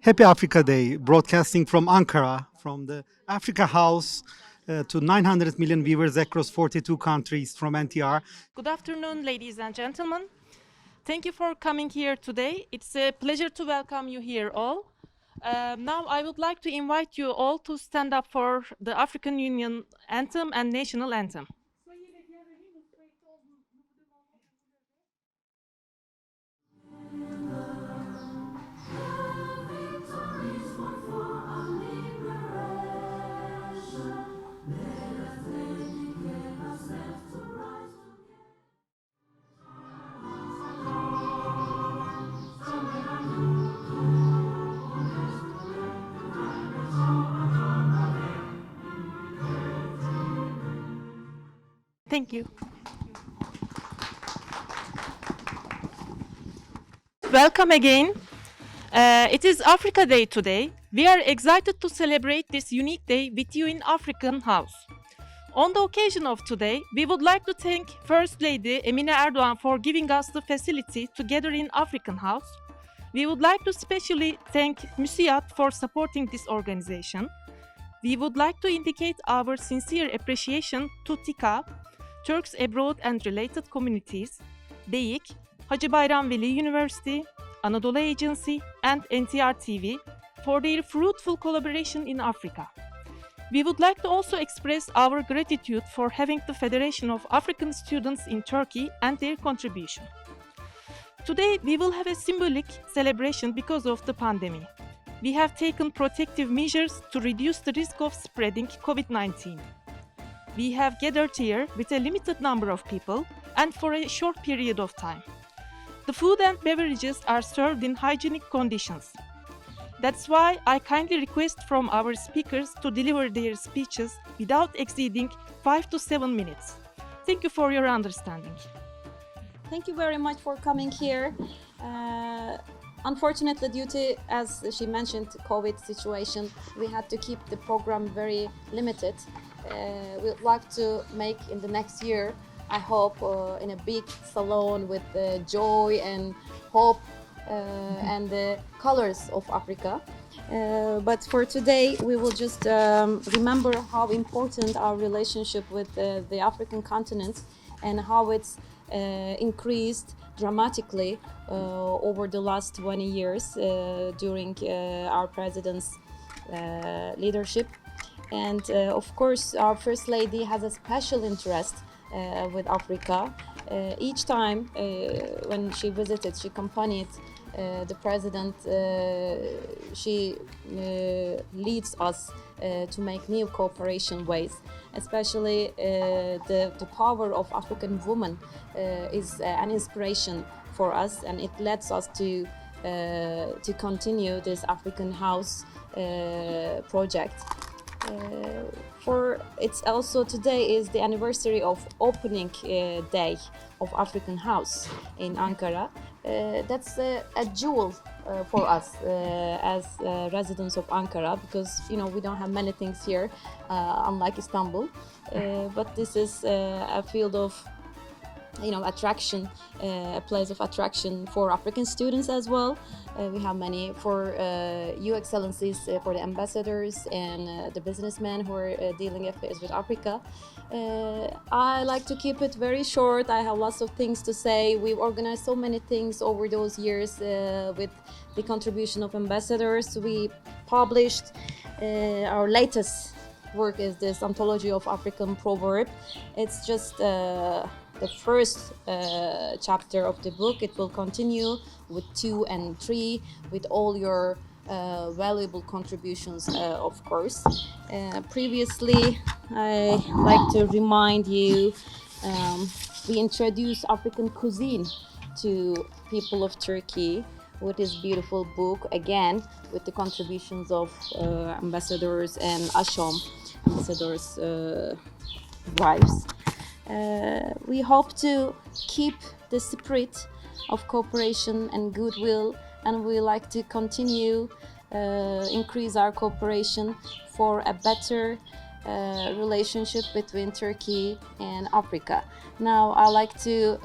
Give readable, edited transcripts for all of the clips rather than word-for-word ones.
Happy Africa Day, broadcasting from Ankara, from the Africa House to 900 million viewers across 42 countries from NTR. Good afternoon, ladies and gentlemen. Thank you for coming here today. It's a pleasure to welcome you here all. Now I would like to invite you all to stand up for the African Union anthem and national anthem. Thank you. Welcome again. It is Africa Day today. We are excited to celebrate this unique day with you in African House. On the occasion of today, we would like to thank First Lady Emine Erdoğan for giving us the facility to gather in African House. We would like to specially thank MÜSİAD for supporting this organization. We would like to indicate our sincere appreciation to TİKA, Turks Abroad and Related Communities, DEİK, Hacı Bayram Veli University, Anadolu Agency and NTR TV for their fruitful collaboration in Africa. We would like to also express our gratitude for having the Federation of African Students in Turkey and their contribution. Today we will have a symbolic celebration because of the pandemic. We have taken protective measures to reduce the risk of spreading COVID-19. We have gathered here with a limited number of people and for a short period of time. The food and beverages are served in hygienic conditions. That's why I kindly request from our speakers to deliver their speeches without exceeding 5 to 7 minutes. Thank you for your understanding. Thank you very much for coming here. Unfortunately, due to, as she mentioned, COVID situation, we had to keep the program very limited. We'd like to make in the next year, I hope, in a big salon with joy and hope and the colors of Africa. But for today, we will just remember how important our relationship with the African continent and how it's increased dramatically over the last 20 years during our president's leadership. And of course, our First Lady has a special interest with Africa. Each time when she visited, she accompanied the president. She leads us to make new cooperation ways. Especially the power of African women is an inspiration for us, and it lets us to continue this African House project. For it's also today is the anniversary of opening day of African House in Ankara. That's a jewel for us as residents of Ankara, because we don't have many things here, unlike Istanbul. But this is a field of attraction, a place of attraction for African students as well. We have many for you excellencies, for the ambassadors and the businessmen who are dealing affairs with Africa. I like to keep it very short. I have lots of things to say. We've organized so many things over those years with the contribution of ambassadors. We published our latest work is this anthology of African proverb. It's just the first chapter of the book. It will continue with 2 and 3 with all your valuable contributions, of course. Previously, I like to remind you, we introduced African cuisine to people of Turkey with this beautiful book, again with the contributions of ambassadors and Ashom, ambassadors' wives. We hope to keep the spirit of cooperation and goodwill, and we like to continue increase our cooperation for a better relationship between Turkey and Africa. Now I'd like to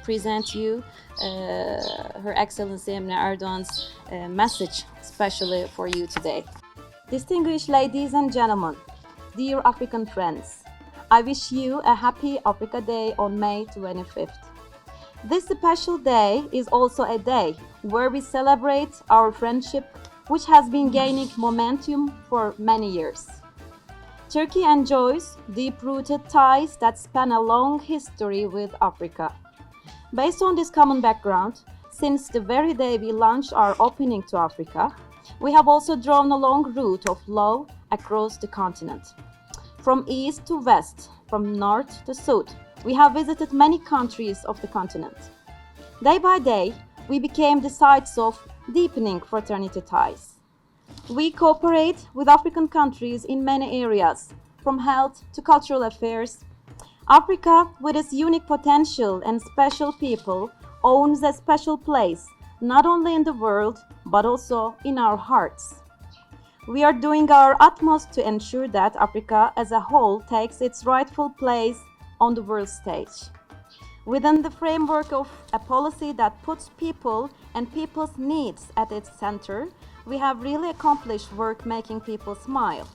present you Her Excellency Emine Erdoğan's message especially for you today. Distinguished ladies and gentlemen, dear African friends, I wish you a happy Africa Day on May 25th. This special day is also a day where we celebrate our friendship, which has been gaining momentum for many years. Turkey enjoys deep-rooted ties that span a long history with Africa. Based on this common background, since the very day we launched our opening to Africa, we have also drawn a long route of love across the continent. From east to west, from north to south, we have visited many countries of the continent. Day by day, we became the sites of deepening fraternity ties. We cooperate with African countries in many areas, from health to cultural affairs. Africa, with its unique potential and special people, owns a special place, not only in the world, but also in our hearts. We are doing our utmost to ensure that Africa as a whole takes its rightful place on the world stage. Within the framework of a policy that puts people and people's needs at its center, we have really accomplished work making people smile.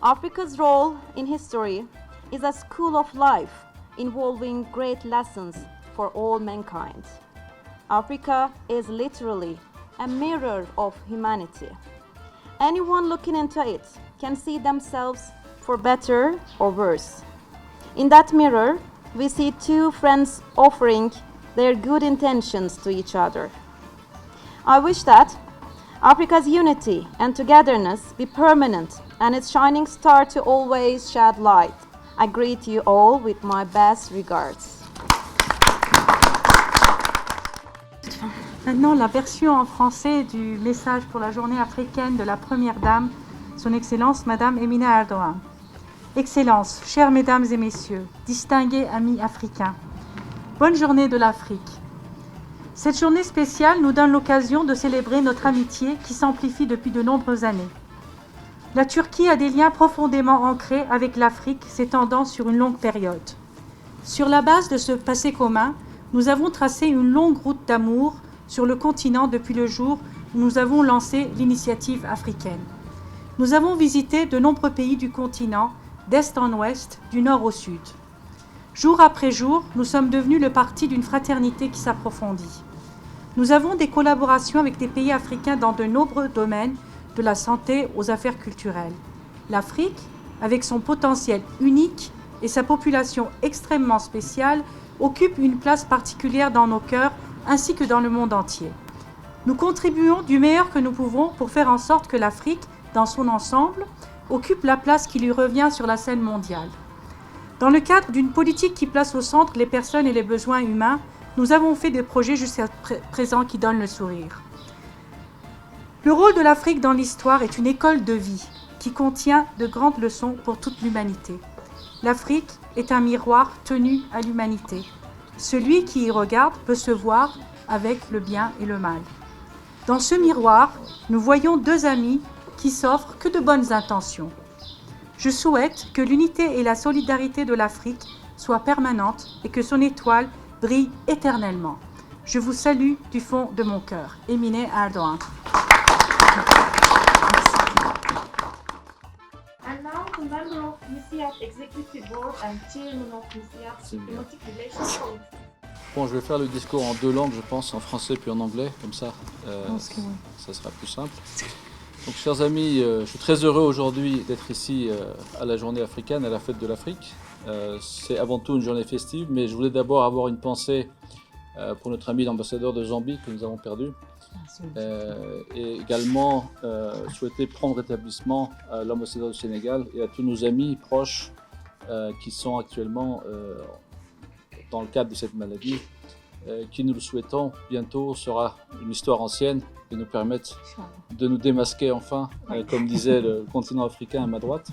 Africa's role in history is a school of life involving great lessons for all mankind. Africa is literally a mirror of humanity. Anyone looking into it can see themselves for better or worse. In that mirror, we see two friends offering their good intentions to each other. I wish that Africa's unity and togetherness be permanent and its shining star to always shed light. I greet you all with my best regards. Maintenant, la version en français du message pour la journée africaine de la Première Dame, Son Excellence Madame Emine Erdoğan. Excellences, chères Mesdames et Messieurs, distingués amis africains, bonne journée de l'Afrique. Cette journée spéciale nous donne l'occasion de célébrer notre amitié qui s'amplifie depuis de nombreuses années. La Turquie a des liens profondément ancrés avec l'Afrique s'étendant sur une longue période. Sur la base de ce passé commun, nous avons tracé une longue route d'amour sur le continent depuis le jour où nous avons lancé l'initiative africaine. Nous avons visité de nombreux pays du continent, d'est en ouest, du nord au sud. Jour après jour, nous sommes devenus le parti d'une fraternité qui s'approfondit. Nous avons des collaborations avec des pays africains dans de nombreux domaines, de la santé aux affaires culturelles. L'Afrique, avec son potentiel unique et sa population extrêmement spéciale, occupe une place particulière dans nos cœurs ainsi que dans le monde entier. Nous contribuons du meilleur que nous pouvons pour faire en sorte que l'Afrique, dans son ensemble, occupe la place qui lui revient sur la scène mondiale. Dans le cadre d'une politique qui place au centre les personnes et les besoins humains, nous avons fait des projets jusqu'à présent qui donnent le sourire. Le rôle de l'Afrique dans l'histoire est une école de vie qui contient de grandes leçons pour toute l'humanité. L'Afrique est un miroir tenu à l'humanité. Celui qui y regarde peut se voir avec le bien et le mal. Dans ce miroir, nous voyons deux amis qui s'offrent que de bonnes intentions. Je souhaite que l'unité et la solidarité de l'Afrique soient permanentes et que son étoile brille éternellement. Je vous salue du fond de mon cœur. Emine Erdoğan. And now the member of MISIAD Executive Board and Chairman of MISIAD Diplomatic Relations Committee. Bon, je vais faire le discours en deux langues, je pense, en français puis en anglais, comme ça, ça sera plus simple. Donc, chers amis, je suis très heureux aujourd'hui d'être ici à la journée africaine, à la fête de l'Afrique. C'est avant tout une journée festive, mais je voulais d'abord avoir une pensée pour notre ami l'ambassadeur de Zambie que nous avons perdu. Et également souhaiter prendre rétablissement à l'ambassadeur du Sénégal et à tous nos amis proches qui sont actuellement dans le cadre de cette maladie, qui nous le souhaitons bientôt sera une histoire ancienne et nous permettre de nous démasquer enfin, comme disait le continent africain à ma droite.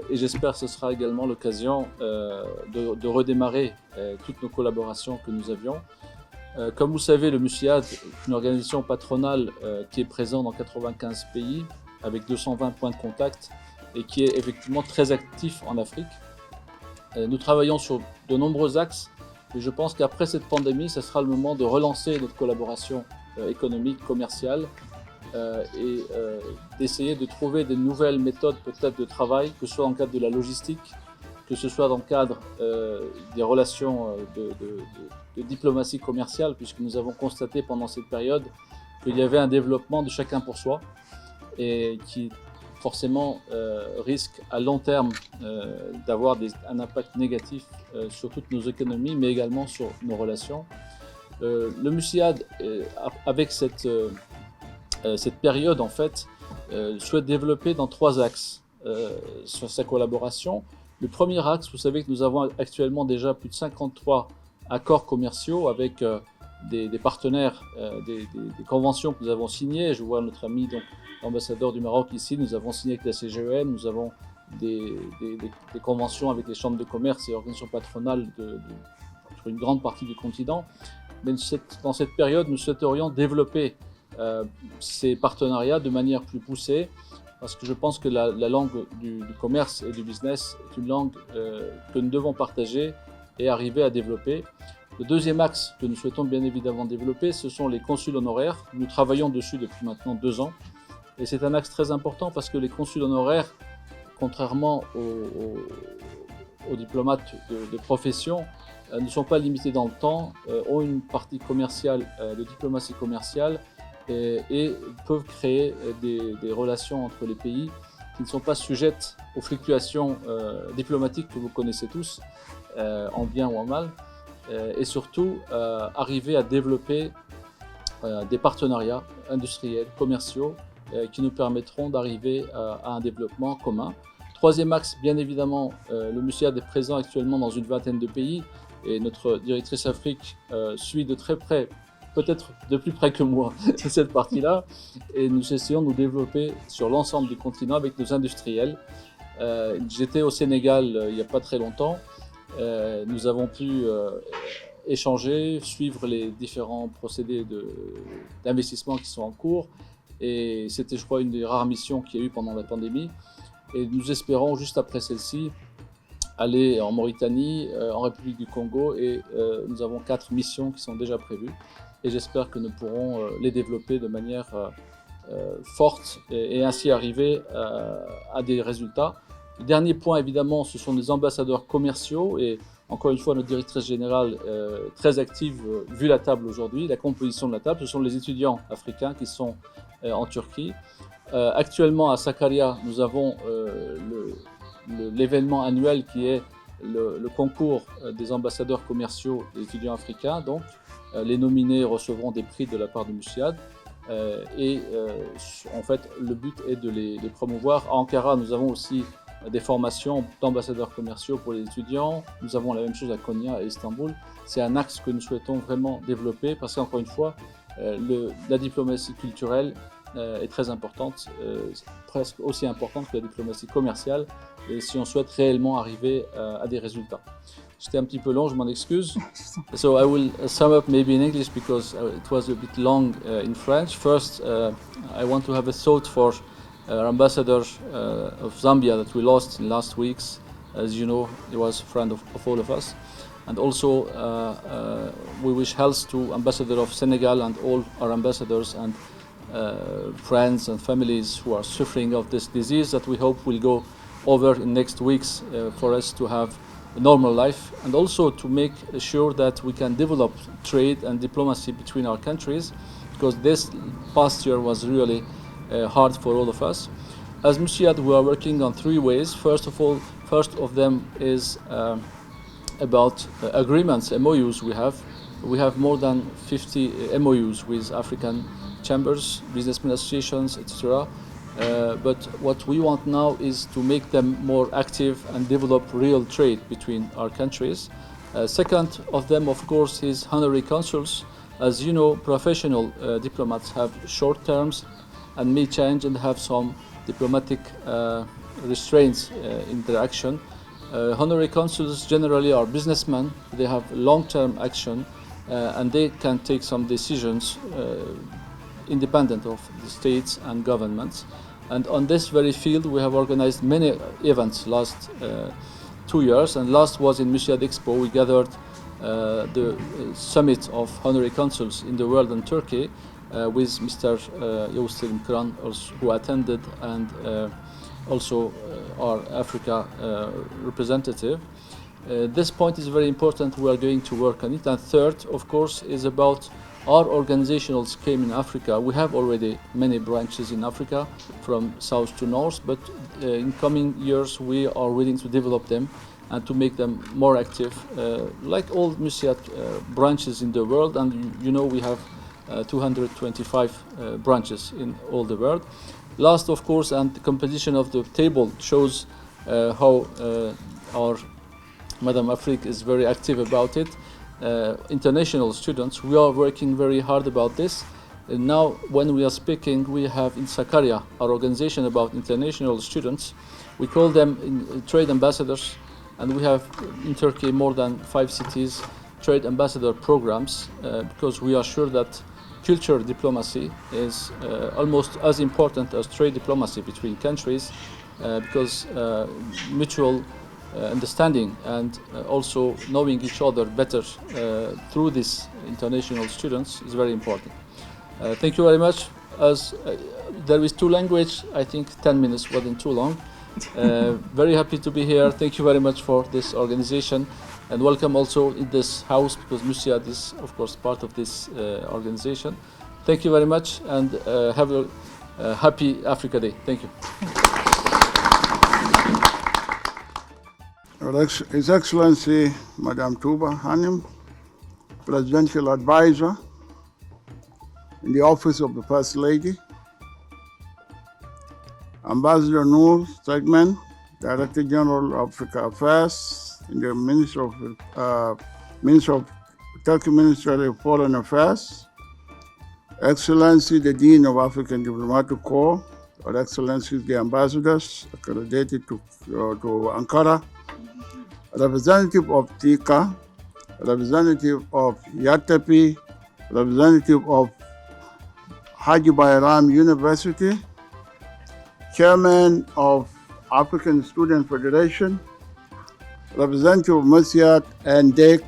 Et j'espère que ce sera également l'occasion de redémarrer toutes nos collaborations que nous avions. Comme vous savez, le MUSIAD est une organisation patronale qui est présente dans 95 pays avec 220 points de contact et qui est effectivement très actif en Afrique. Nous travaillons sur de nombreux axes et je pense qu'après cette pandémie, ce sera le moment de relancer notre collaboration économique, commerciale et d'essayer de trouver de nouvelles méthodes peut-être de travail, que ce soit dans le cadre de la logistique, que ce soit dans le cadre des relations de diplomatie commerciale, puisque nous avons constaté pendant cette période qu'il y avait un développement de chacun pour soi et qui forcément risque à long terme d'avoir un impact négatif sur toutes nos économies, mais également sur nos relations. Le MUSIAD, avec cette période, en fait, souhaite développer dans 3 axes sur sa collaboration. Le premier axe, vous savez que nous avons actuellement déjà plus de 53 accords commerciaux avec des partenaires, des conventions que nous avons signées. Je vois notre ami, donc, l'ambassadeur du Maroc ici, nous avons signé avec la CGEN, nous avons des conventions avec les chambres de commerce et organisations patronales sur une grande partie du continent. Mais dans cette période, nous souhaiterions développer ces partenariats de manière plus poussée, parce que je pense que la langue du commerce et du business est une langue que nous devons partager et arriver à développer. Le deuxième axe que nous souhaitons bien évidemment développer, ce sont les consuls honoraires. Nous travaillons dessus depuis maintenant 2 ans. Et c'est un axe très important parce que les consuls honoraires, contrairement aux diplomates de profession, ne sont pas limités dans le temps, ont une partie commerciale, de diplomatie commerciale, et peuvent créer des relations entre les pays qui ne sont pas sujettes aux fluctuations diplomatiques que vous connaissez tous, en bien ou en mal, et surtout arriver à développer des partenariats industriels, commerciaux, qui nous permettront d'arriver à un développement commun. Troisième axe, bien évidemment, le MUSIAD est présent actuellement dans une 20aine de pays, et notre directrice Afrique suit de très près, peut-être de plus près que moi, cette partie-là, et nous essayons de nous développer sur l'ensemble du continent avec nos industriels. J'étais au Sénégal il n'y a pas très longtemps, nous avons pu échanger, suivre les différents procédés d'investissement qui sont en cours, et c'était, je crois, une des rares missions qu'il y a eu pendant la pandémie, et nous espérons, juste après celle-ci, aller en Mauritanie, en République du Congo, et nous avons 4 missions qui sont déjà prévues, et j'espère que nous pourrons les développer de manière forte et ainsi arriver à des résultats. Le dernier point, évidemment, ce sont les ambassadeurs commerciaux, et encore une fois, notre directrice générale très active, vu la table aujourd'hui, la composition de la table, ce sont les étudiants africains qui sont en Turquie. Actuellement, à Sakarya, nous avons l'événement annuel qui est le concours des ambassadeurs commerciaux des étudiants africains. Donc, les nominés recevront des prix de la part du MUSIAD. En fait, le but est de les promouvoir. À Ankara, nous avons aussi des formations d'ambassadeurs commerciaux pour les étudiants. Nous avons la même chose à Konya et Istanbul. C'est un axe que nous souhaitons vraiment développer parce qu'encore une fois, la diplomatie culturelle est très importante, presque aussi importante que la diplomatie commerciale, et si on souhaite réellement arriver à des résultats. J'étais un petit peu long, je m'en excuse. So I will sum up maybe in English because it was a bit long in French. First, I want to have a thought for our ambassador of Zambia that we lost in last weeks. As you know, he was a friend of all of us. And also, we wish health to ambassador of Senegal and all our ambassadors and friends and families who are suffering of this disease that we hope will go over in next weeks for us to have a normal life, and also to make sure that we can develop trade and diplomacy between our countries, because this past year was really hard for all of us. As MUSIAD, we are working on 3 ways. First of them is about agreements, MOUs we have. We have more than 50 MOUs with African chambers, businessmen associations, etc. But what we want now is to make them more active and develop real trade between our countries. Second of them, of course, is honorary consuls. As you know, professional diplomats have short terms and may change and have some diplomatic restraints in their action. Honorary consuls generally are businessmen. They have long-term action and they can take some decisions independent of the states and governments. And on this very field, we have organized many events last 2 years. And last was in Musiad Expo. We gathered the summit of honorary consuls in the world in Turkey with Mr. Yavuz Selim Kıran, who attended, and also our Africa representative. This point is very important. We are going to work on it. And third, of course, is about our organizational scheme in Africa. We have already many branches in Africa from south to north, but in coming years we are willing to develop them and to make them more active, like all Musiad branches in the world. And you know, we have 225 branches in all the world. Last, of course, and the composition of the table shows how our Madame Afrique is very active about it. International students, we are working very hard about this. And now, when we are speaking, we have in Sakarya, our organization about international students. We call them trade ambassadors, and we have in Turkey more than 5 cities trade ambassador programs, because we are sure that culture diplomacy is almost as important as trade diplomacy between countries, because mutual understanding and also knowing each other better through these international students is very important. Thank you very much. As there is 2 languages, I think 10 minutes wasn't too long. Very happy to be here. Thank you very much for this organization, and welcome also in this house, because Musiad is, of course, part of this organization. Thank you very much, and have a happy Africa Day. Thank you. His Excellency Madame Tuba Hanim, Presidential Advisor in the Office of the First Lady, Ambassador Noor Segmen, Director General of Africa Affairs in the Ministry of Turkey Ministry of Foreign Affairs, Excellency the Dean of African Diplomatic Corps, Her Excellencies the Ambassadors accredited to Ankara, representative of TICA, representative of Yatepi, representative of Haji Bayram University, Chairman of African Student Federation, representative of Musiad and DEC,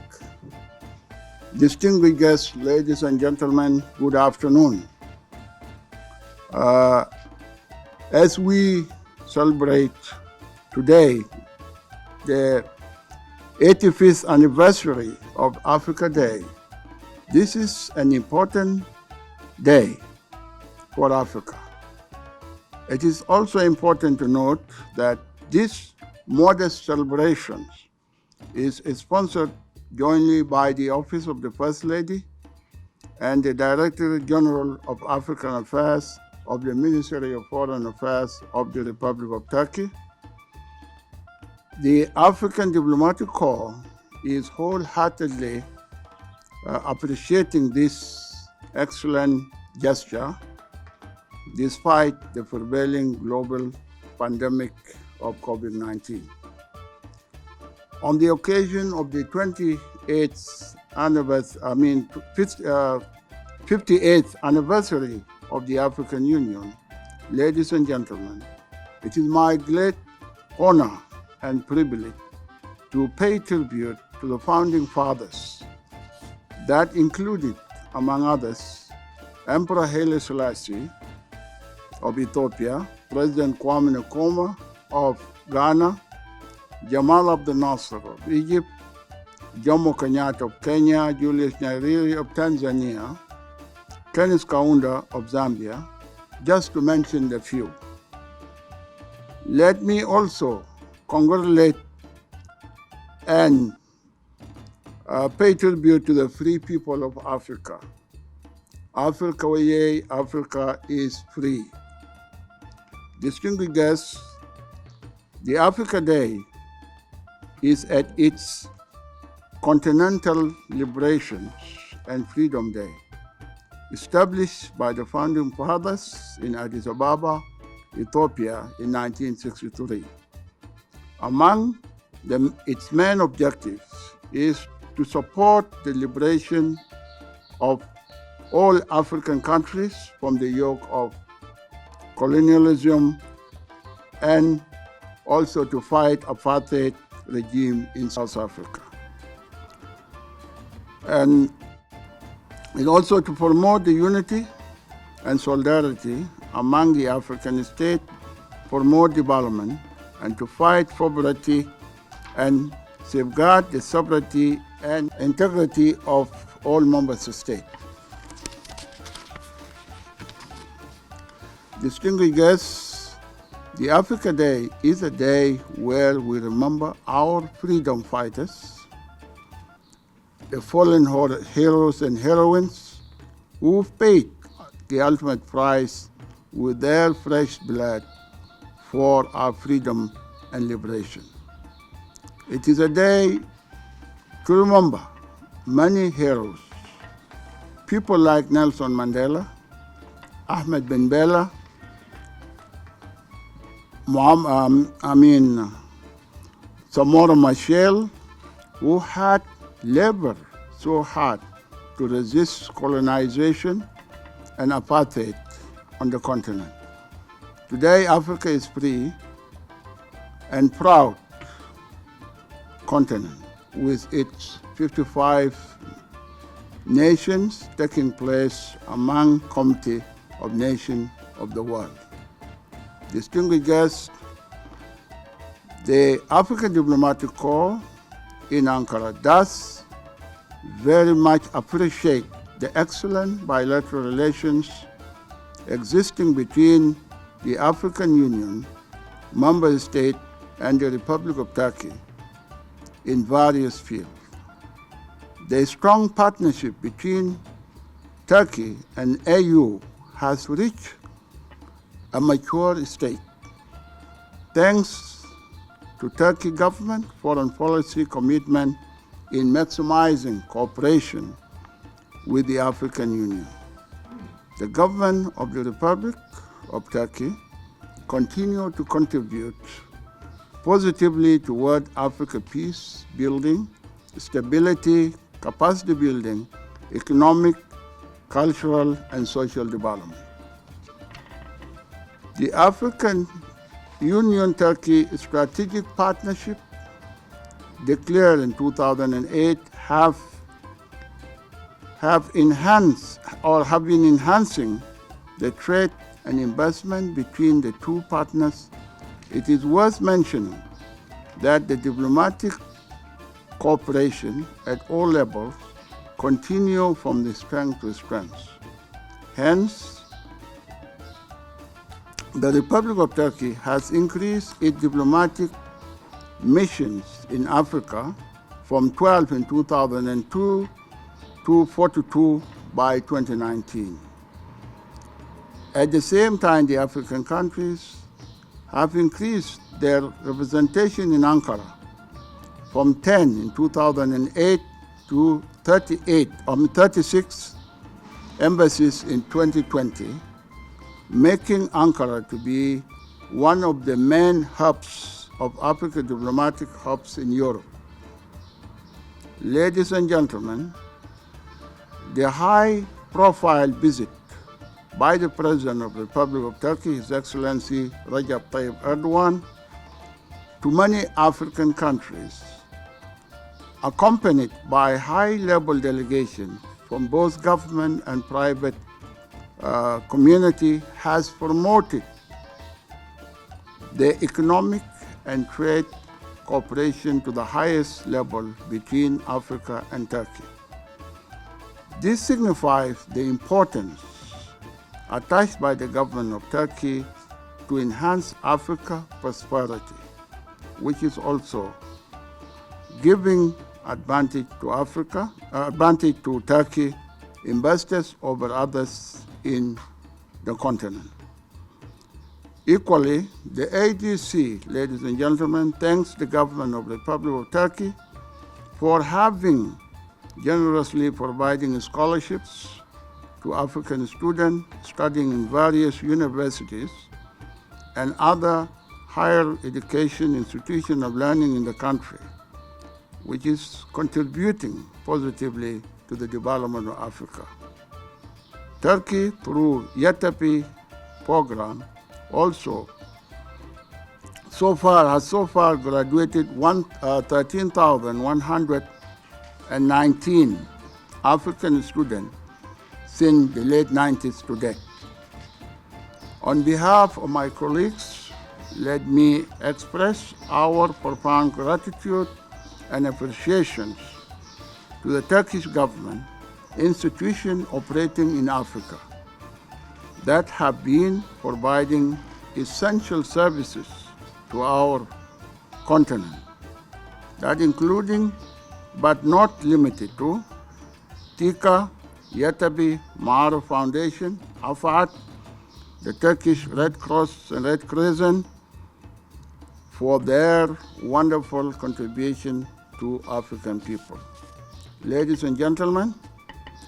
distinguished guests, ladies and gentlemen, good afternoon. As we celebrate today the 85th anniversary of Africa Day, this is an important day for Africa. It is also important to note that this modest celebration is sponsored jointly by the Office of the First Lady and the Director General of African Affairs of the Ministry of Foreign Affairs of the Republic of Turkey. The African Diplomatic Corps is wholeheartedly appreciating this excellent gesture despite the prevailing global pandemic of COVID-19. On the occasion of the 58th anniversary of the African Union, ladies and gentlemen, it is my great honor and privilege to pay tribute to the founding fathers that included, among others, Emperor Haile Selassie of Ethiopia, President Kwame Nkrumah of Ghana, Jamal Abdel Nasser of Egypt, Jomo Kenyatta of Kenya, Julius Nyerere of Tanzania, Kenneth Kaunda of Zambia, just to mention a few. Let me also congratulate and pay tribute to the free people of Africa. Africa, yay, Africa is free. Distinguished guests, the Africa Day is at its Continental Liberation and Freedom Day, established by the founding fathers in Addis Ababa, Ethiopia in 1963. Among its main objectives is to support the liberation of all African countries from the yoke of colonialism, and also to fight apartheid regime in South Africa. And also to promote the unity and solidarity among the African states, promote development, and to fight poverty and safeguard the sovereignty and integrity of all member states. Distinguished guests, the Africa Day is a day where we remember our freedom fighters, the fallen heroes and heroines who paid the ultimate price with their fresh blood for our freedom and liberation. It is a day to remember many heroes, people like Nelson Mandela, Ahmed Ben Bella, Samora Machel, who had labored so hard to resist colonization and apartheid on the continent. Today, Africa is free and proud continent with its 55 nations taking place among Committee of Nations of the world. Distinguished guests, the African Diplomatic Corps in Ankara does very much appreciate the excellent bilateral relations existing between the African Union, member states, and the Republic of Turkey in various fields. The strong partnership between Turkey and AU has reached a mature state, thanks to Turkey government foreign policy commitment in maximizing cooperation with the African Union. The government of the Republic of Turkey continue to contribute positively toward Africa peace building, stability, capacity building, economic, cultural, and social development. The African Union-Turkey strategic partnership declared in 2008 have been enhancing the trade and investment between the two partners. It is worth mentioning that the diplomatic cooperation at all levels continue from the strength to strength. Hence, the Republic of Turkey has increased its diplomatic missions in Africa from 12 in 2002 to 42 by 2019. At the same time, the African countries have increased their representation in Ankara from 10 in 2008 to 36 embassies in 2020, making Ankara to be one of the main hubs of African diplomatic hubs in Europe. Ladies and gentlemen, the high-profile visit by the President of the Republic of Turkey, His Excellency Recep Tayyip Erdogan, to many African countries, accompanied by high-level delegation from both government and private community, has promoted the economic and trade cooperation to the highest level between Africa and Turkey. This signifies the importance attached by the government of Turkey to enhance Africa's prosperity, which is also giving advantage to Turkey investors over others in the continent. Equally, the ADC, ladies and gentlemen, thanks the government of the Republic of Turkey for having generously providing scholarships to African students studying in various universities and other higher education institutions of learning in the country, which is contributing positively to the development of Africa. Turkey, through YETAPI program, also has so far graduated 13,119 African students since the late 90s to date. On behalf of my colleagues, let me express our profound gratitude and appreciation to the Turkish government, institutions operating in Africa, that have been providing essential services to our continent, that including but not limited to TICA, Yatabi, Maro Foundation, AFAT, the Turkish Red Cross and Red Crescent, for their wonderful contribution to African people. Ladies and gentlemen,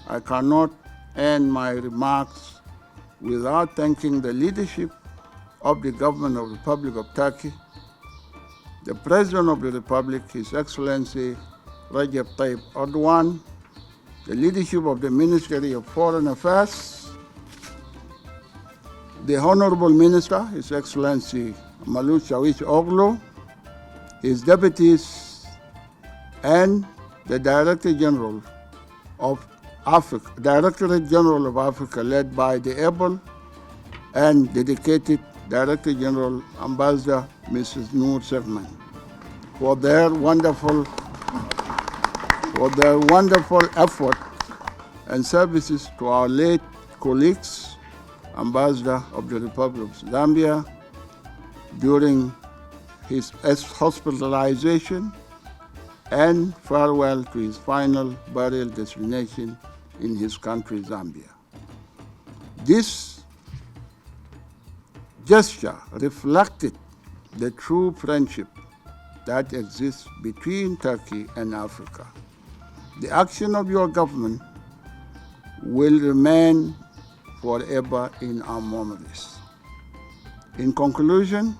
I cannot end my remarks without thanking the leadership of the government of the Republic of Turkey, the President of the Republic, His Excellency Recep Tayyip Erdogan, the leadership of the Ministry of Foreign Affairs, the Honorable Minister, His Excellency Malut Çavuşoğlu, his deputies, and the Director General of Africa, Directorate General of Africa, led by the able and dedicated Director General Ambassador Mrs. Noor Segman, for their wonderful effort and services to our late colleagues, Ambassador of the Republic of Zambia, during his hospitalization, and farewell to his final burial destination in his country, Zambia. This gesture reflected the true friendship that exists between Turkey and Africa. The action of your government will remain forever in our memories. In conclusion,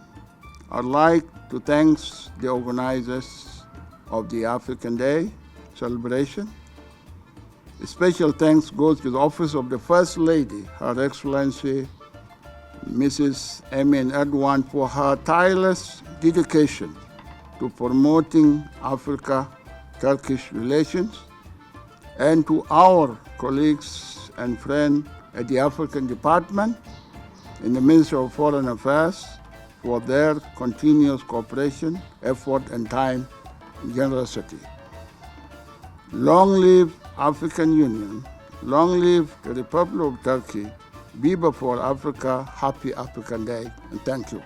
I'd like to thank the organizers of the African Day celebration. A special thanks goes to the Office of the First Lady, Her Excellency Mrs. Emin Erdogan, for her tireless dedication to promoting Africa-Turkish relations, and to our colleagues and friends at the African Department in the Ministry of Foreign Affairs for their continuous cooperation, effort, and time and generosity. Long live African Union, long live the Republic of Turkey, Viva for Africa, happy African Day, and thank you.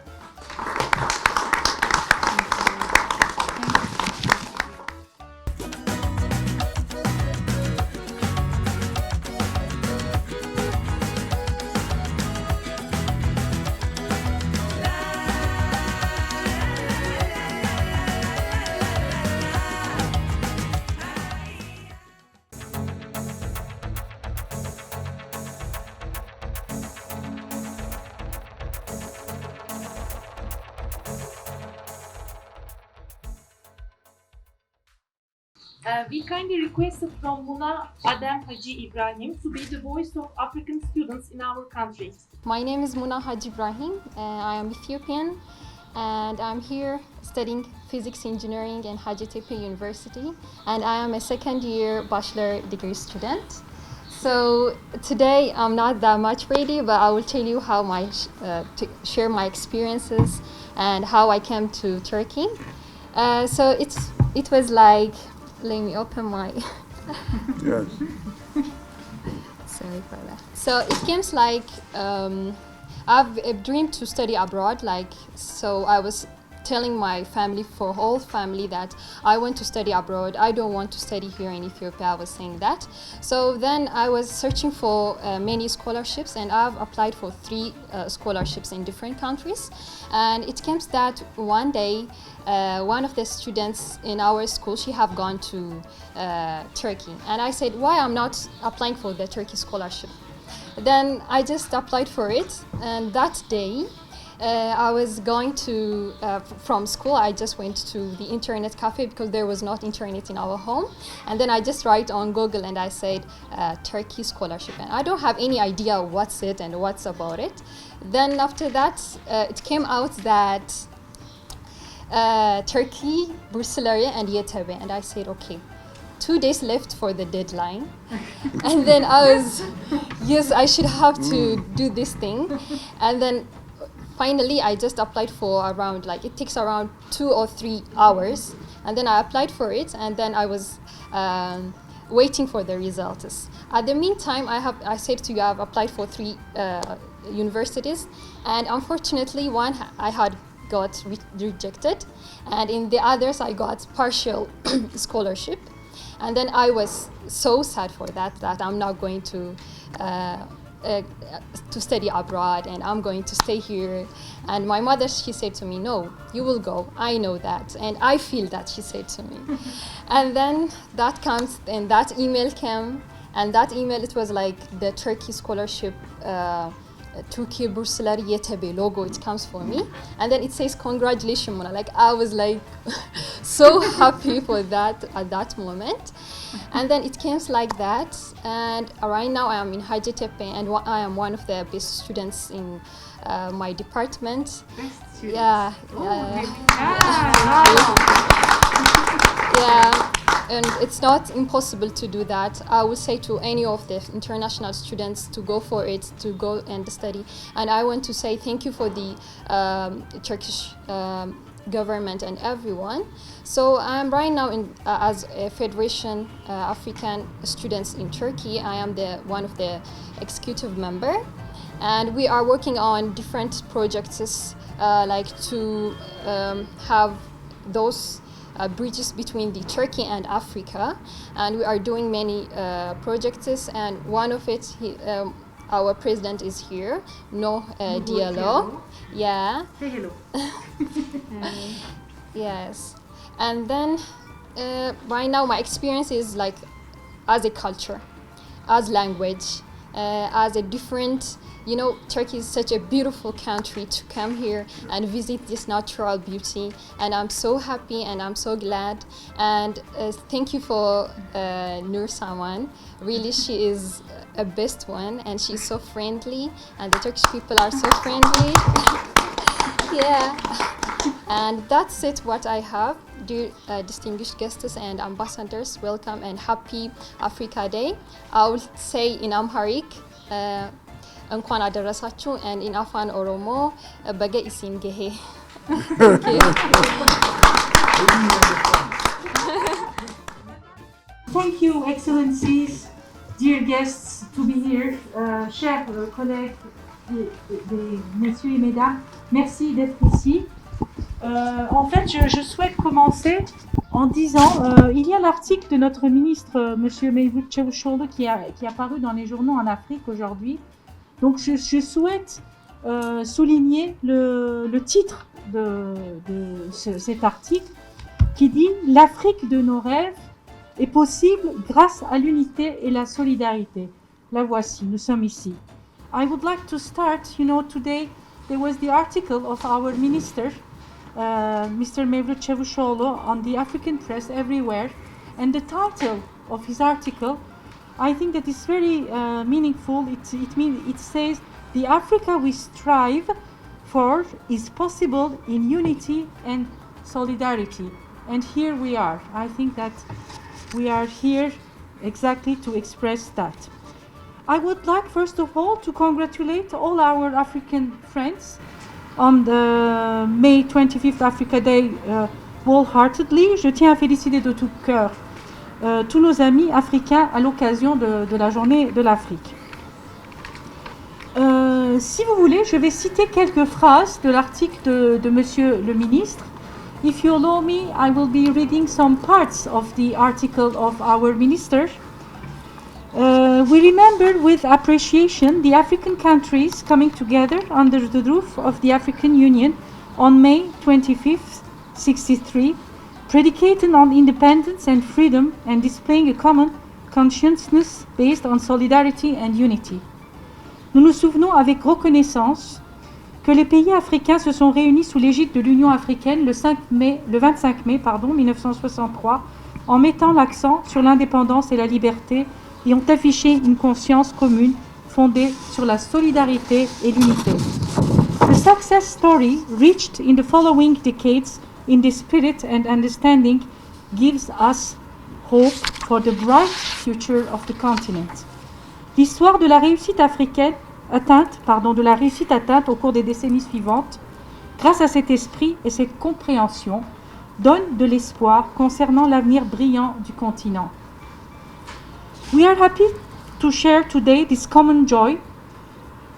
We kindly requested from Muna Adem Haji Ibrahim to be the voice of African students in our country. My name is Muna Haji Ibrahim. I am Ethiopian, and I'm here studying physics engineering in Hacettepe University, and I am a second-year bachelor degree student. So today I'm not that much ready, but I will tell you how to share my experiences and how I came to Turkey. So it was like, let me open my. Yes. Sorry for that. So it seems like I've a dream to study abroad. So I was telling my family, for whole family, that I want to study abroad. I don't want to study here in Ethiopia. I was saying that. So then I was searching for many scholarships, and I've applied for 3 scholarships in different countries. And it comes that one day, one of the students in our school, she have gone to Turkey. And I said, why I'm not applying for the Turkey scholarship? Then I just applied for it, and that day, I was going to, from school, I just went to the internet cafe because there was not internet in our home. And then I just write on Google and I said, Turkey scholarship. And I don't have any idea what's it and what's about it. Then after that, it came out that Turkey, Bursaları and YTB. And I said, okay, 2 days left for the deadline. And then I was, yes, I should have to do this thing. And then finally, I just applied for around, like, it takes around 2 or 3 hours. And then I applied for it, and then I was waiting for the results. At the meantime, I said to you, I've applied for 3 universities, and unfortunately, one I had got rejected, and in the others, I got partial scholarship. And then I was so sad for that I'm not going to study abroad and I'm going to stay here. And my mother, she said to me, no, you will go. I know that. And I feel that, she said to me. And then that comes, and that email came. And that email, it was like the Turkey scholarship, Turkey Bursaları YTB logo, it comes for me. And then it says, congratulations, Mona. Like, I was like so happy for that at that moment. And then it came like that. And right now I am in Hacettepe, and I am one of the best students in my department. Best students. Yeah. Yeah. And it's not impossible to do that. I would say to any of the international students to go for it, to go and study. And I want to say thank you for the Turkish government and everyone. So I'm right now as a Federation African Students in Turkey. I am one of the executive member, and we are working on different projects like to have those bridges between the Turkey and Africa, and we are doing many projects, and one of it, our president is here, No Diallo. Yeah. Say hello. Yes. And then right now my experience is like as a culture, as language, as a different, you know, Turkey is such a beautiful country to come here and visit this natural beauty, and I'm so happy and I'm so glad. And thank you for Nur Saman. Really, she is a best one, and she's so friendly, and the Turkish people are so friendly. Yeah. And that's it what I have. Dear distinguished guests and ambassadors, welcome and happy Africa Day. I will say in Amharic, እንኳን አደረሳችሁ, and in Afan Oromo, በገ ኢሲን ገሄ። Thank you, Excellencies, dear guests, to be here. Chers collègues, messieurs et mesdames, merci d'être ici. En fait, je souhaite commencer en disant, il y a l'article de notre ministre, Monsieur Mevlut Çavuşoğlu, qui est apparu dans les journaux en Afrique aujourd'hui. Donc je souhaite souligner le titre de cet article qui dit « L'Afrique de nos rêves est possible grâce à l'unité et la solidarité ». La voici, nous sommes ici. I would like to start, you know, today there was the article of our minister, Mr. Mevlut Çavuşoğlu, on the African press everywhere, and the title of his article, I think that is very meaningful. It says, "The Africa we strive for is possible in unity and solidarity." And here we are. I think that we are here exactly to express that. I would like first of all to congratulate all our African friends on the May 25th Africa Day wholeheartedly. Je tiens à féliciter de tout cœur tous nos amis africains à l'occasion de la journée de l'Afrique. Si vous voulez, je vais citer quelques phrases de l'article de Monsieur le ministre. If you allow me, I will be reading some parts of the article of our minister. We remember with appreciation the African countries coming together under the roof of the African Union on May 25th, 63, predicated on independence and freedom and displaying a common consciousness based on solidarity and unity. Nous nous souvenons avec reconnaissance que les pays africains se sont réunis sous l'égide de l'Union africaine le 25 mai 1963 en mettant l'accent sur l'indépendance et la liberté et ont affiché une conscience commune fondée sur la solidarité et l'unité. The success story reached in the following decades in this spirit and understanding gives us hope for the bright future of the continent. L'histoire de la réussite atteinte au cours des décennies suivantes, grâce à cet esprit et cette compréhension, donne de l'espoir concernant l'avenir brillant du continent. We are happy to share today this common joy,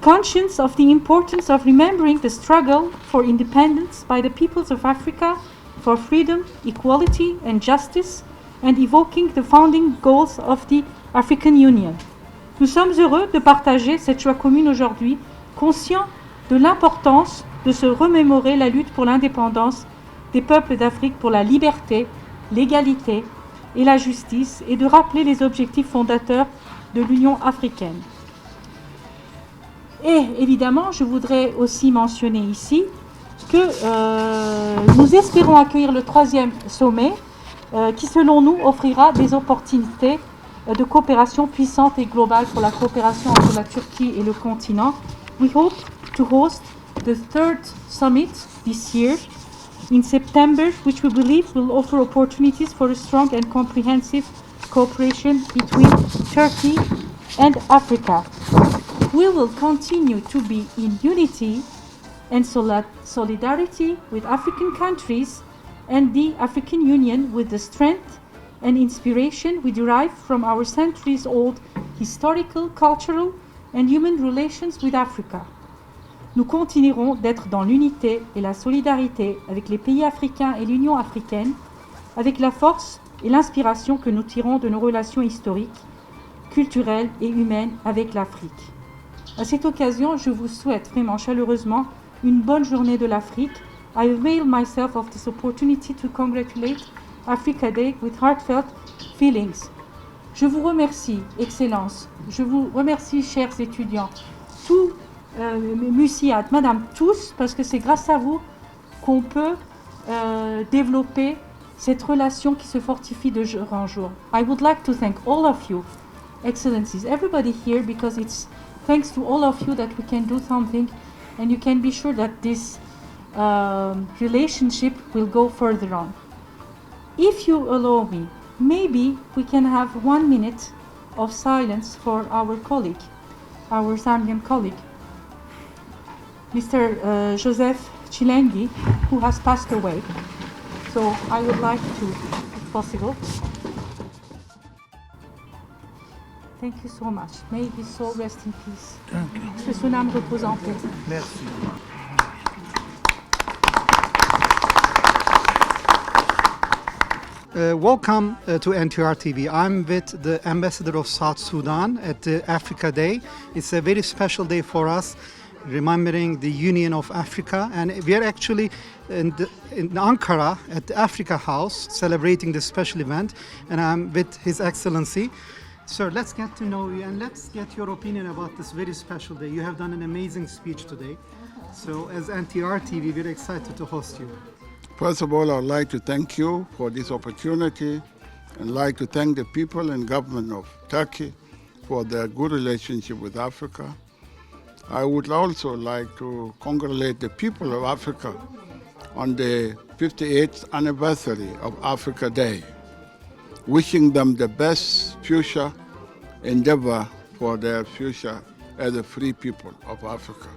conscious of the importance of remembering the struggle for independence by the peoples of Africa for freedom, equality and justice, and evoking the founding goals of the African Union. Nous sommes heureux de partager cette joie commune aujourd'hui, conscients de l'importance de se remémorer la lutte pour l'indépendance des peuples d'Afrique pour la liberté, l'égalité et la justice, et de rappeler les objectifs fondateurs de l'Union africaine. Et évidemment, je voudrais aussi mentionner ici que nous espérons accueillir le 3e sommet qui, selon nous, offrira des opportunités de coopération puissante et globale pour la coopération entre la Turquie et le continent. We hope to host the 3rd summit this year in September, which we believe will offer opportunities for a strong and comprehensive cooperation between Turkey and Africa. We will continue to be in unity and solidarity with African countries and the African Union with the strength and inspiration we derive from our centuries-old historical, cultural and human relations with Africa. Nous continuerons d'être dans l'unité et la solidarité avec les pays africains et l'Union africaine, avec la force et l'inspiration que nous tirons de nos relations historiques, culturelles et humaines avec l'Afrique. À cette occasion, je vous souhaite vraiment chaleureusement une bonne journée de l'Afrique. I avail myself of this opportunity to congratulate Africa Day with heartfelt feelings. Je vous remercie, Excellence. Je vous remercie, chers étudiants. Tous, Musiat, Madame, tous, parce que c'est grâce à vous qu'on peut développer cette relation qui se fortifie de jour en jour. I would like to thank all of you, Excellencies, everybody here, because it's thanks to all of you that we can do something, and you can be sure that this relationship will go further on. If you allow me, maybe we can have 1 minute of silence for our colleague, our Zambian colleague, Mr. Joseph Chilengi, who has passed away. So I would like to, if possible. Thank you so much. May his soul rest in peace. Que son âme repose en paix. Merci. Welcome to NTR TV. I'm with the ambassador of South Sudan at the Africa Day. It's a very special day for us, remembering the Union of Africa, and we are actually in Ankara at the Africa House celebrating this special event, and I'm with His Excellency. Sir, let's get to know you and let's get your opinion about this very special day. You have done an amazing speech today. So as NTR TV, we're excited to host you. First of all, I'd like to thank you for this opportunity and like to thank the people and government of Turkey for their good relationship with Africa. I would also like to congratulate the people of Africa on the 58th anniversary of Africa Day, wishing them the best future endeavor for their future as a free people of Africa.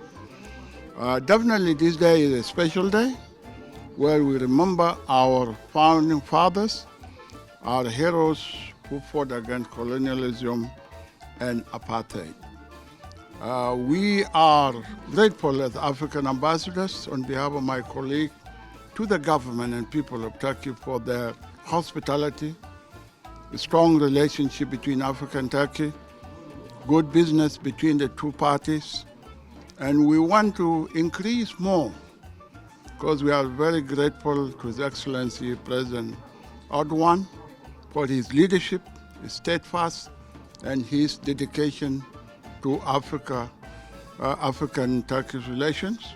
Definitely this day is a special day where we remember our founding fathers, our heroes who fought against colonialism and apartheid. We are grateful as African ambassadors on behalf of my colleague to the government and people of Turkey for their hospitality, a strong relationship between Africa and Turkey, good business between the two parties, and we want to increase more because we are very grateful to His Excellency President Erdogan for his leadership, his steadfast, and his dedication to Africa, African-Turkish relations.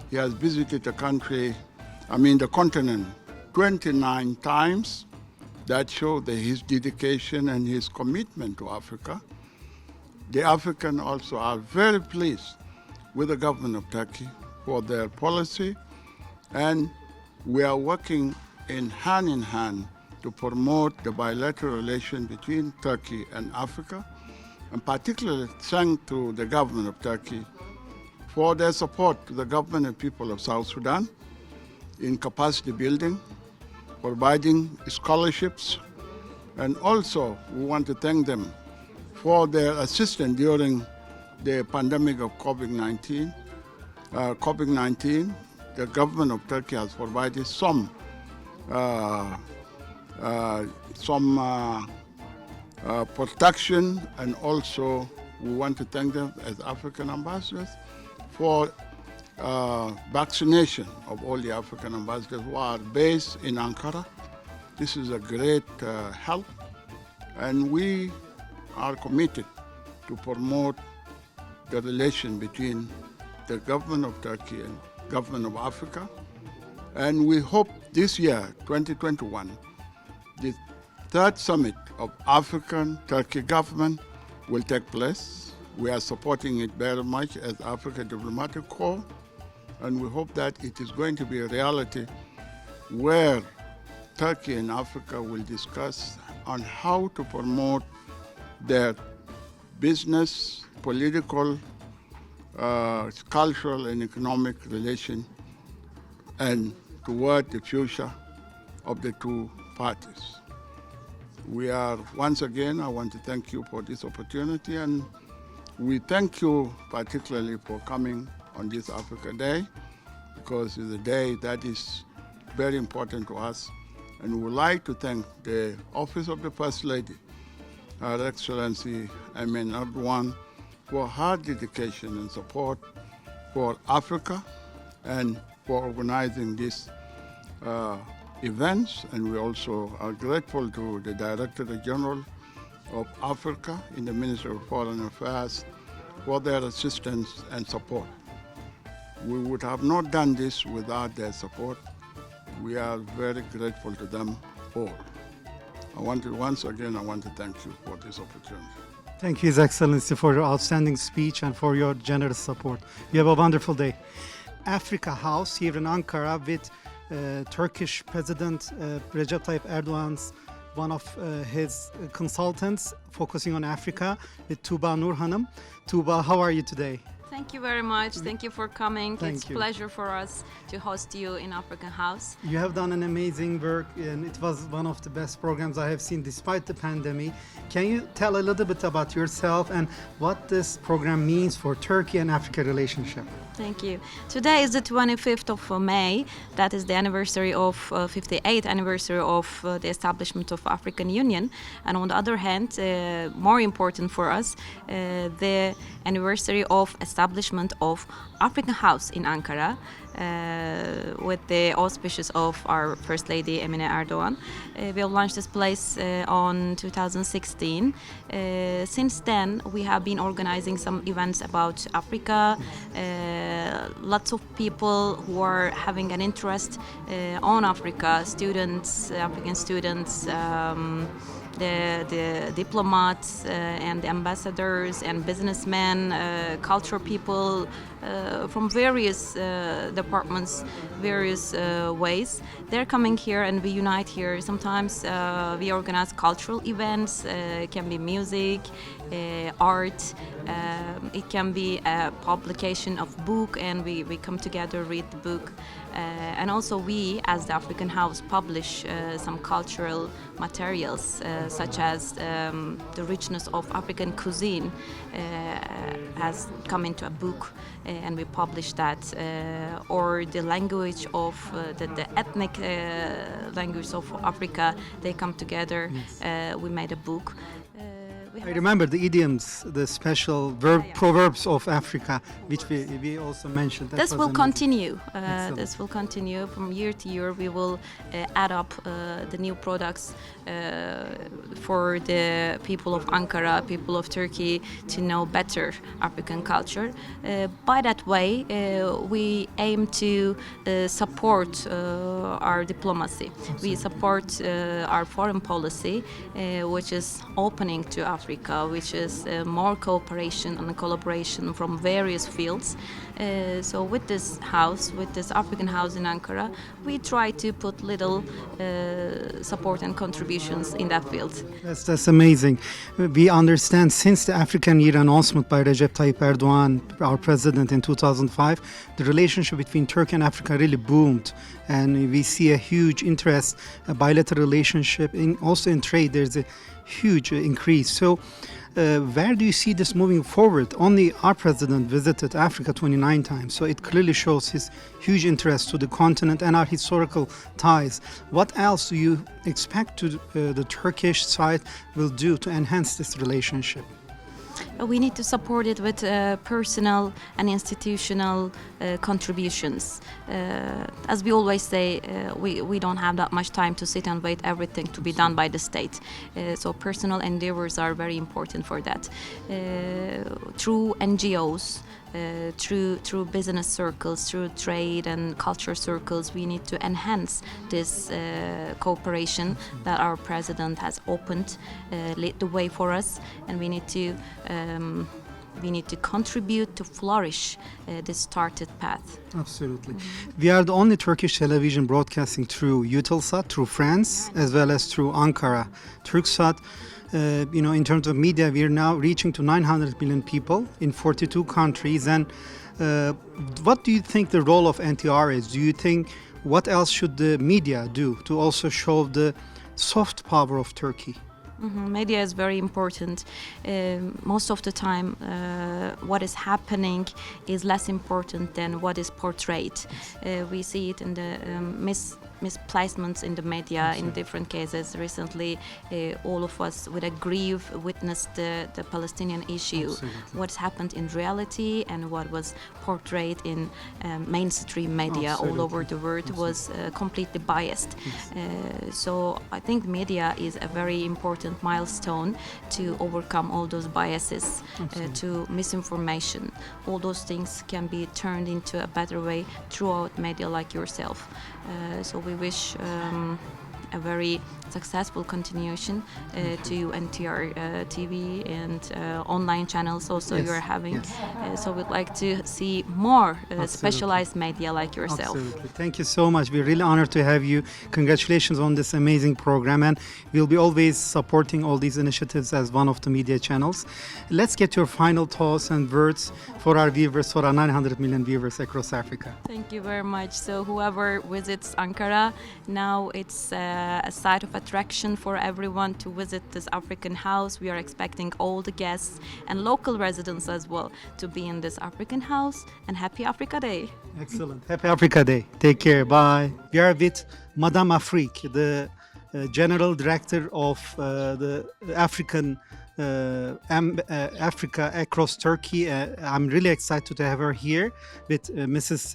He has visited the the continent 29 times. That shows his dedication and his commitment to Africa. The Africans also are very pleased with the government of Turkey for their policy, and we are working in hand to promote the bilateral relation between Turkey and Africa, and particularly thanks to the government of Turkey for their support to the government and people of South Sudan in capacity building, providing scholarships, and also we want to thank them for their assistance during the pandemic of COVID-19. The government of Turkey has provided some protection, and also we want to thank them as African ambassadors for vaccination of all the African ambassadors who are based in Ankara. This is a great help, and we are committed to promote the relation between the government of Turkey and government of Africa. And we hope this year, 2021, the third summit of African-Turkey government will take place. We are supporting it very much as Africa Diplomatic Corps, and we hope that it is going to be a reality where Turkey and Africa will discuss on how to promote their business, political, cultural and economic relation, and toward the future of the two parties. Once again, I want to thank you for this opportunity, and we thank you particularly for coming on this Africa Day, because it's a day that is very important to us. And we would like to thank the Office of the First Lady, Her Excellency Emin Erdogan, for her dedication and support for Africa and for organizing these events. And we also are grateful to the Director General of Africa in the Ministry of Foreign Affairs for their assistance and support. We would have not done this without their support. We are very grateful to them all. Once again, I want to thank you for this opportunity. Thank you, His Excellency, for your outstanding speech and for your generous support. You have a wonderful day. Africa House here in Ankara with Turkish President Recep Tayyip Erdogan's one of his consultants focusing on Africa with Tuba Nur Hanım. Tuba, how are you today? Thank you very much. Thank you for coming. It's a you. pleasure for us to host you in African House. You have done an amazing work, and it was one of the best programs I have seen despite the pandemic. Can you tell a little bit about yourself and what this program means for Turkey and Africa relationship? Thank you. Today is the 25th of May. That is the anniversary of 58th anniversary of the establishment of African Union. And on the other hand, more important for us, the anniversary of establishment of African House in Ankara, with the auspices of our First Lady Emine Erdogan. We have launched this place on 2016. Since then, we have been organizing some events about Africa. Lots of people who are having an interest on Africa, students, African students, the diplomats and the ambassadors and businessmen, cultural people from various departments, various ways. They're coming here and we unite here. Sometimes we organize cultural events. It can be music, art. It can be a publication of book, and we come together, read the book. And also we, as the African House, publish some cultural materials, such as the richness of African cuisine has come into a book, and we publish that, or the language of the ethnic language of Africa. They come together. We made a book. I remember the idioms, the special proverbs of Africa, which we also mentioned. This was will amazing. continue. Excellent. This will continue from year to year. We will add up the new products for the people of Ankara, people of Turkey to know better African culture. By that way, we aim to support our diplomacy. We support our foreign policy, which is opening to Africa, which is more cooperation and collaboration from various fields. So with this house, with this African house in Ankara, we try to put little support and contributions in that field. That's amazing. We understand since the African Year announcement by Recep Tayyip Erdogan, our president in 2005, the relationship between Turkey and Africa really boomed. And we see a huge interest, a bilateral relationship, also in trade, there's a huge increase. So where do you see this moving forward? Only our president visited Africa 29 times, so it clearly shows his huge interest to the continent and our historical ties. What else do you expect the Turkish side will do to enhance this relationship? We need to support it with personal and institutional contributions. As we always say, we don't have that much time to sit and wait everything to be done by the state. So personal endeavors are very important for that. Through NGOs, through business circles, through trade and culture circles, we need to enhance this cooperation that our president has opened, lit the way for us, and we need to contribute to flourish this started path. Absolutely. We are the only Turkish television broadcasting through Eutelsat, through France, as well as through Ankara. Turksat, in terms of media, we are now reaching to 900 million people in 42 countries. And what do you think the role of NTR is? Do you think what else should the media do to also show the soft power of Turkey? Media is very important. Most of the time, what is happening is less important than what is portrayed. We see it in the misplacements in the media in different cases. Recently, all of us with a grief witnessed the Palestinian issue. What's happened in reality and what was portrayed in mainstream media all over the world was completely biased. So I think media is a very important milestone to overcome all those biases, to misinformation. All those things can be turned into a better way throughout media like yourself. So we wish a very successful continuation to NTR TV and online channels also you're having. So we'd like to see more specialized media like yourself. Absolutely. Thank you so much. We're really honored to have you. Congratulations on this amazing program, and we'll be always supporting all these initiatives as one of the media channels. Let's get your final thoughts and words for our viewers, for our 900 million viewers across Africa. Thank you very much. So whoever visits Ankara, now it's a site of attraction for everyone to visit this African house. We are expecting all the guests and local residents as well to be in this African house, and happy Africa Day. Excellent. Happy Africa Day. Take care. Bye. We are with Madame Afrique, the General Director of the African Africa across Turkey. I'm really excited to have her here with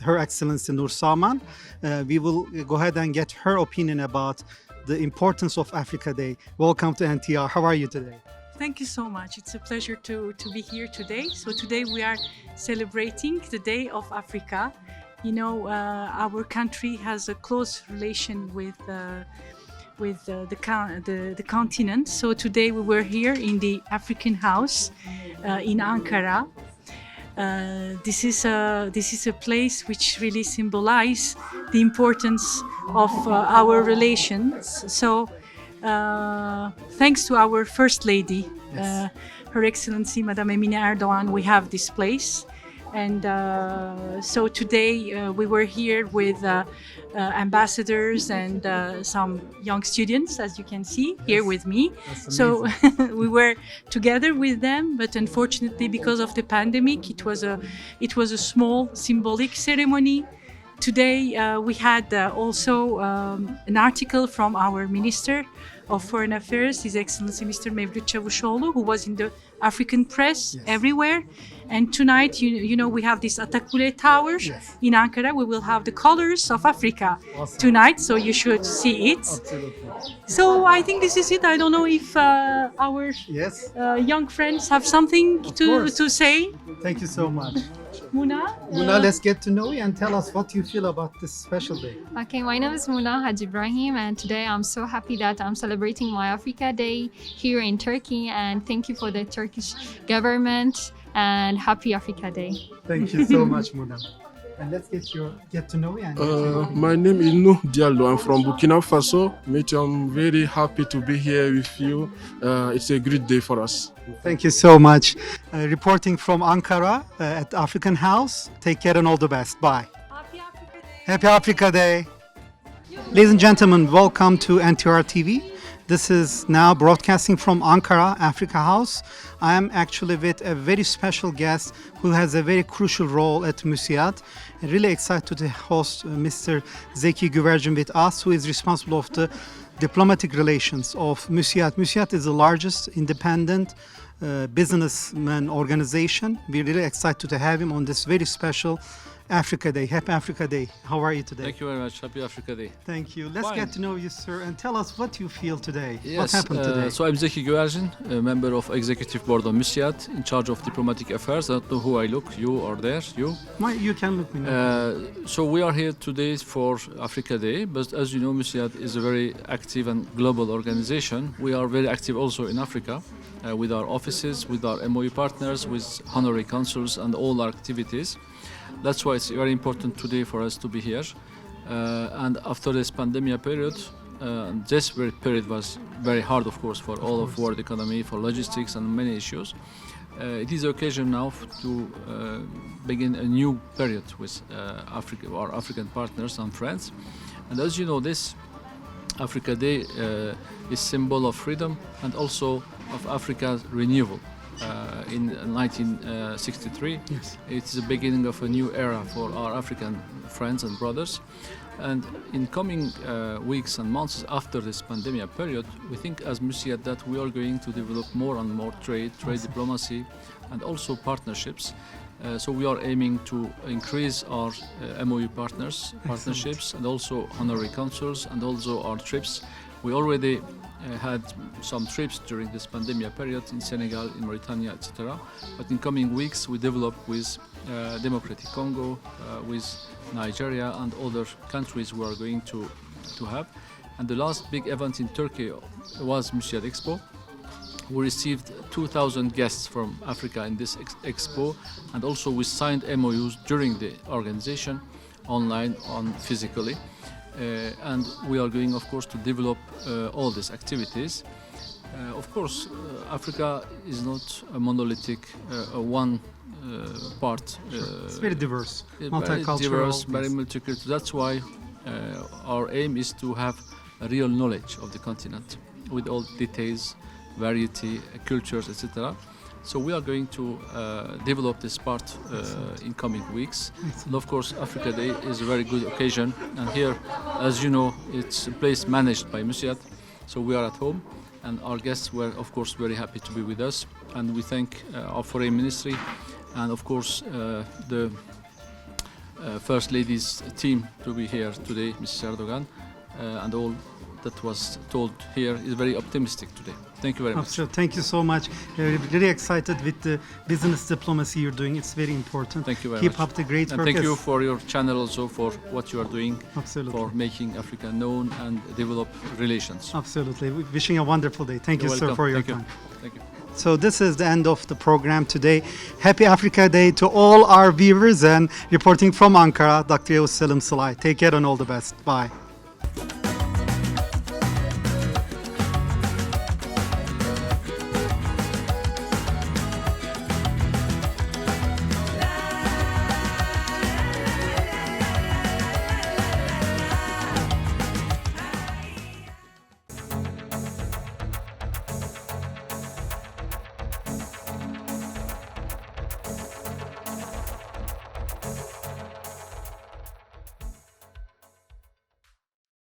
Her Excellency Nur Saman. We will go ahead and get her opinion about the importance of Africa Day. Welcome to NTR. How are you today? Thank you so much. It's a pleasure to be here today. So today we are celebrating the Day of Africa. You know, our country has a close relation with the continent. So today we were here in the African House in Ankara. This is a place which really symbolizes the importance of our relations. So thanks to our First Lady, Her Excellency Madame Emine Erdogan, we have this place. And so today we were here with ambassadors and some young students, as you can see here with me. So we were together with them, but unfortunately because of the pandemic, it was a small symbolic ceremony. Today we had also an article from our Minister of Foreign Affairs, His Excellency Mr. Mevlüt Çavuşoğlu, who was in the African press everywhere. And tonight, you know, we have this Atakule Tower in Ankara. We will have the colors of Africa tonight, so you should see it. Absolutely. So I think this is it. I don't know if our young friends have something to say. Thank you so much. Muna? Muna, let's get to know you and tell us what you feel about this special day. Okay, my name is Muna Haj Ibrahim, and today I'm so happy that I'm celebrating my Africa Day here in Turkey. And thank you for the Turkish government, and happy Africa Day. Thank you so much, Muna. And let's get to know you. And My name is Nuh Diallo. I'm from Burkina Faso. I'm very happy to be here with you. It's a great day for us. Thank you so much. Reporting from Ankara at African House. Take care and all the best. Bye. Happy Africa Day. Happy Africa Day. Ladies and gentlemen, welcome to NTR TV. This is now broadcasting from Ankara, Africa House. I am actually with a very special guest who has a very crucial role at Müsiat. Really excited to host Mr. Zeki Güvercin with us, who is responsible of the diplomatic relations of Müsiat. Müsiat is the largest independent businessman organization. We're really excited to have him on this very special Africa Day. Happy Africa Day. How are you today? Thank you very much. Happy Africa Day. Thank you. Let's Fine. get to know you, sir, and tell us what you feel today. Yes, What happened today? So I'm Zeki Güvercin, a member of Executive Board of Müsiat, in charge of diplomatic affairs. I don't know who I look. You are there. You. You can look me now. So we are here today for Africa Day, but as you know, Müsiat is a very active and global organization. We are very active also in Africa, with our offices, with our MOU partners, with honorary consuls, and all our activities. That's why it's very important today for us to be here. And after this pandemic period, this period was very hard, of course, for all of world economy, for logistics and many issues. It is the occasion now to begin a new period with our African partners and friends. And as you know, this Africa Day is symbol of freedom and also of Africa's renewal. In 1963, it's the beginning of a new era for our African friends and brothers. And in coming weeks and months after this pandemic period, we think as Müsiat that we are going to develop more and more trade diplomacy, and also partnerships. So we are aiming to increase our MOU partnerships, and also honorary consuls, and also our trips. We already had some trips during this pandemic period in Senegal, in Mauritania, etc. But in coming weeks, we develop with Democratic Congo, with Nigeria, and other countries we are going to have. And the last big event in Turkey was Müsiat Expo. We received 2,000 guests from Africa in this expo, and also we signed MOUs during the organization, online and physically. And we are going, of course, to develop all these activities. Of course, Africa is not a monolithic one part. It's very diverse, Very diverse, very multicultural. That's why our aim is to have a real knowledge of the continent with all details, variety, cultures, etc. So we are going to develop this part in coming weeks. And of course, Africa Day is a very good occasion. And here, as you know, it's a place managed by Müsiat. So we are at home, and our guests were, of course, very happy to be with us. And we thank our Foreign Ministry, and of course, the First Lady's team to be here today, Mrs. Erdogan, and all that was told here is very optimistic today. Thank you very much. Absolutely. Thank you so much. We're really excited with the business diplomacy you're doing. It's very important. Thank you very Keep much. up the great and work. Thank you for your channel also, for what you are doing, Absolutely. for making Africa known and develop relations. Absolutely. Wishing a wonderful day. Thank you, You're sir, welcome. for your Thank you. time. Thank you. So this is the end of the program today. Happy Africa Day to all our viewers, and reporting from Ankara, Dr. Yavuz Selim Salay. Take care and all the best. Bye.